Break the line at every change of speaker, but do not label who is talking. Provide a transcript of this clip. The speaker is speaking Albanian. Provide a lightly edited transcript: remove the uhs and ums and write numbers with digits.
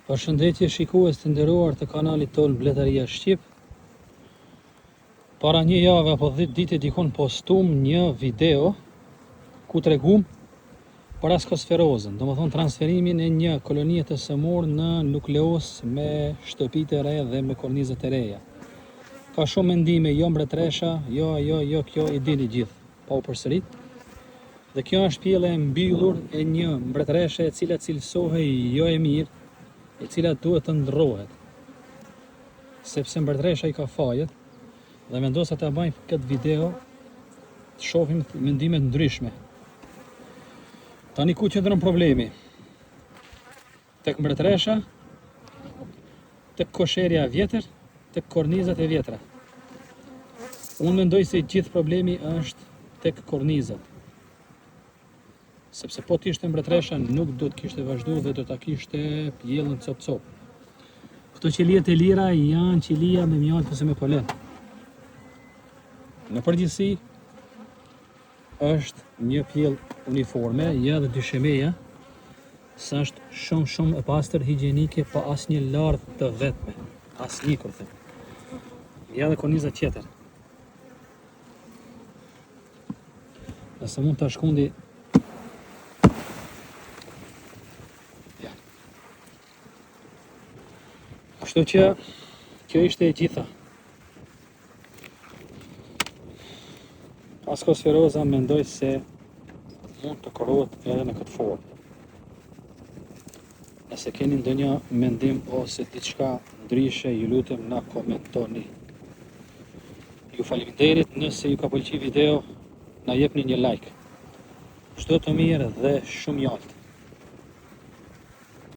Përshëndetje shikues të nderuar të kanalit tonë Bletëria Shqip. Para një jave apo 10 ditë dikon postum një video ku tregum për askosferozën, domethënë transferimin e një kolonie të sëmurë në nukleus me shtëpitë e re dhe me kornizat e reja. Ka shumë mendime, jo mbretresha, jo kjo i dini gjithë, pa u përsërit. Dhe kjo është pjellë e mbyllur e një mbretreshe e cila cilësohej jo e mirë, e cila duhet të ndrohet, sepse mbretresha i ka fajet dhe vendosa ta bëjmë këtë video të shohim mendime të ndryshme. Tani ku qëndron problemi? Tek mbretresha, tek kosherja e vjetër, tek kornizat e vjetra. Unë mendoj se gjithë problemi është tek kornizat. Sepse po t'ishte mbretresha nuk do t'kishte vazhdu dhe do t'a kishte pjellën cop-cop. Këto qelijet e lira janë qelija me mjaltë ose me polen. Në përgjithësi është një pjellë uniforme, ja dhe dyshemeja, sa është shumë e pastër, higjienike, pa asnjë lardhë të vetme, asnjë kur them. Ja dhe korniza tjetër. Nëse mund ta shkundi kështu që kjo ishte e gjitha. Askosferoza mendoj se mund të krohet edhe në këtë formë. Nëse keni ndonjë mendim ose diçka ndryshe, ju lutem na komentoni. Ju faleminderit, nëse ju ka pëlqyer video, na jepni një like. Çdo të mirë dhe shumë lart.